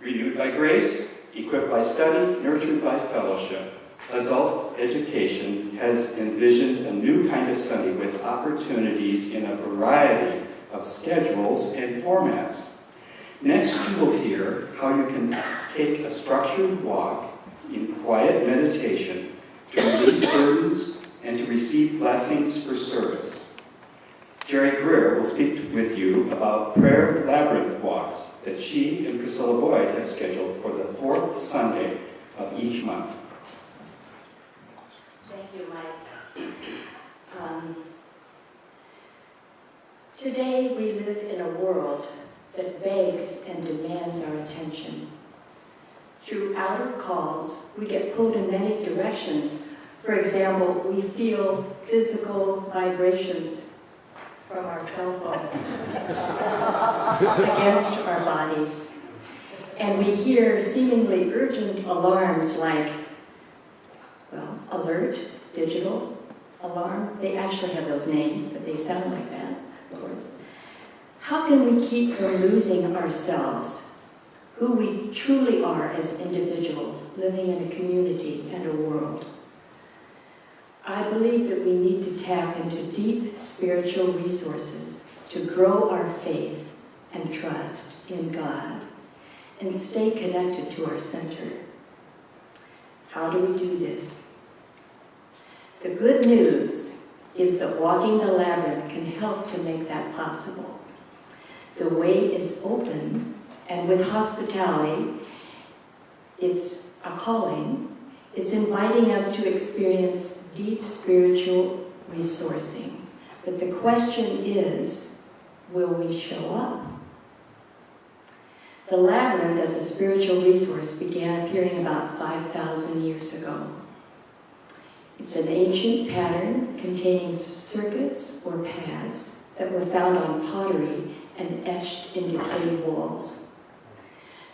Renewed by grace, equipped by study, nurtured by fellowship, adult education has envisioned a new kind of study with opportunities in a variety of schedules and formats. Next, you will hear how you can take a structured walk in quiet meditation to release burdens and to receive blessings for service. Jerry Greer will speak with you about prayer labyrinth walks that she and Priscilla Boyd have scheduled for the 4th Sunday of each month. Thank you, Mike. Today we live in a world that begs and demands our attention. Through outer calls, we get pulled in many directions. For example, we feel physical vibrations from our cell phones against our bodies. And we hear seemingly urgent alarms like, well, alert, digital, alarm. They actually have those names, but they sound like that, of course. How can we keep from losing ourselves, who we truly are as individuals living in a community and a world? I believe that we need to tap into deep spiritual resources to grow our faith and trust in God and stay connected to our center. How do we do this? The good news is that walking the labyrinth can help to make that possible. The way is open, and with hospitality, it's a calling. It's inviting us to experience deep spiritual resourcing. But the question is, will we show up? The labyrinth as a spiritual resource began appearing about 5,000 years ago. It's an ancient pattern containing circuits or paths that were found on pottery and etched into cave walls.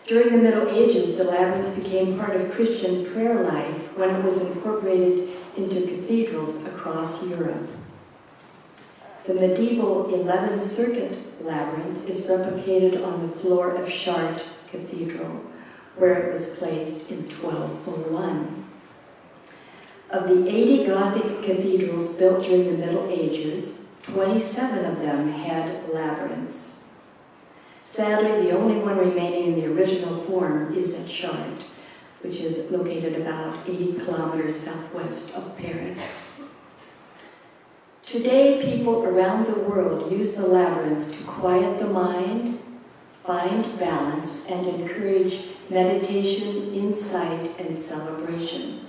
During the Middle Ages, the labyrinth became part of Christian prayer life when it was incorporated into cathedrals across Europe. The medieval 11-circuit labyrinth is replicated on the floor of Chartres Cathedral, where it was placed in 1201. Of the 80 Gothic cathedrals built during the Middle Ages, 27 of them had labyrinths. Sadly, the only one remaining in the original form is at Chartres, which is located about 80 kilometers southwest of Paris. Today, people around the world use the labyrinth to quiet the mind, find balance, and encourage meditation, insight, and celebration.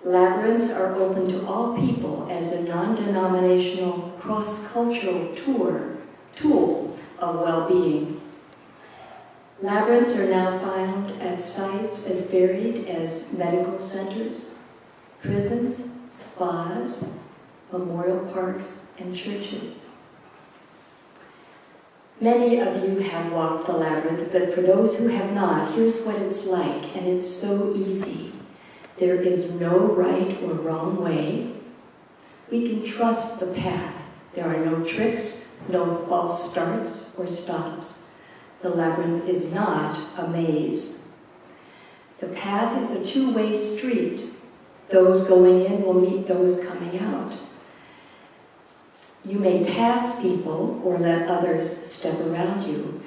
Labyrinths are open to all people as a non-denominational, cross-cultural tool of well-being. Labyrinths are now found at sites as varied as medical centers, prisons, spas, memorial parks, and churches. Many of you have walked the labyrinth, but for those who have not, here's what it's like, and it's so easy. There is no right or wrong way. We can trust the path. There are no tricks, no false starts or stops. The labyrinth is not a maze. The path is a two-way street. Those going in will meet those coming out. You may pass people or let others step around you.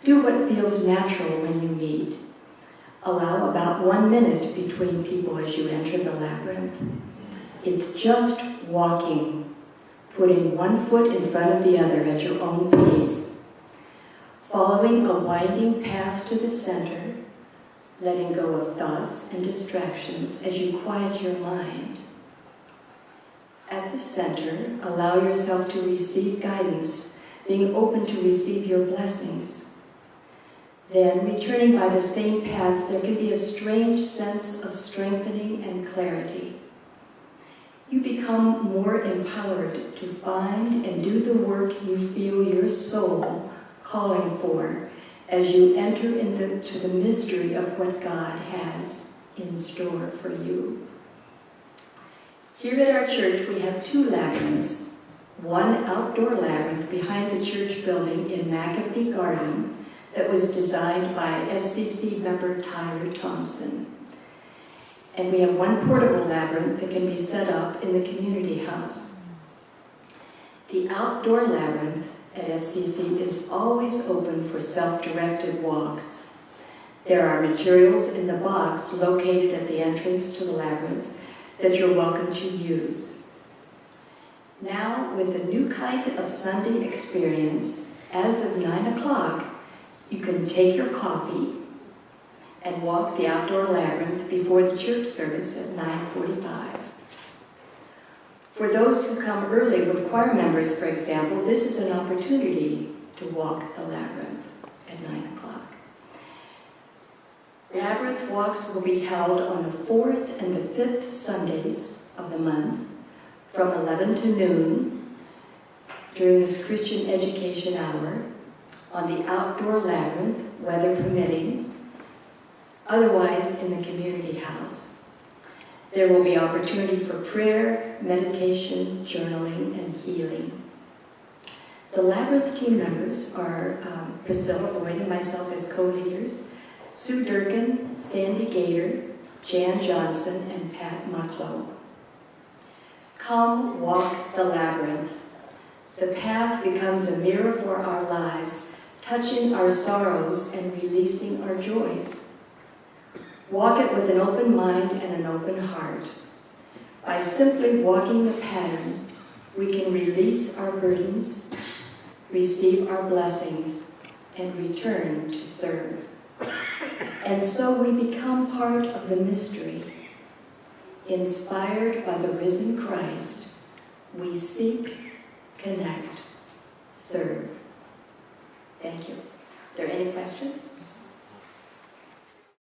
Do what feels natural when you meet. Allow about 1 minute between people as you enter the labyrinth. It's just walking, putting one foot in front of the other at your own pace, following a winding path to the center, letting go of thoughts and distractions as you quiet your mind. At the center, allow yourself to receive guidance, being open to receive your blessings. Then, returning by the same path, there can be a strange sense of strengthening and clarity. You become more empowered to find and do the work you feel your soul calling for as you enter into the mystery of what God has in store for you. Here at our church, we have 2 labyrinths. One outdoor labyrinth behind the church building in McAfee Garden that was designed by FCC member Tyler Thompson. And we have one portable labyrinth that can be set up in the community house. The outdoor labyrinth at FCC is always open for self-directed walks. There are materials in the box located at the entrance to the labyrinth that you're welcome to use. Now, with a new kind of Sunday experience, as of 9 o'clock, you can take your coffee and walk the outdoor labyrinth before the church service at 9:45. For those who come early with choir members, for example, this is an opportunity to walk the labyrinth at 9 o'clock. Labyrinth walks will be held on the 4th and the 5th Sundays of the month from 11 to noon during this Christian education hour on the outdoor labyrinth, weather permitting, otherwise in the community house. There will be opportunity for prayer, meditation, journaling, and healing. The Labyrinth team members are Priscilla Boyd and myself as co-leaders, Sue Durkin, Sandy Gator, Jan Johnson, and Pat Mucklow. Come walk the labyrinth. The path becomes a mirror for our lives, touching our sorrows and releasing our joys. Walk it with an open mind and an open heart. By simply walking the pattern, we can release our burdens, receive our blessings, and return to serve. And so we become part of the mystery. Inspired by the risen Christ, we seek, connect, serve. Thank you. Are there any questions?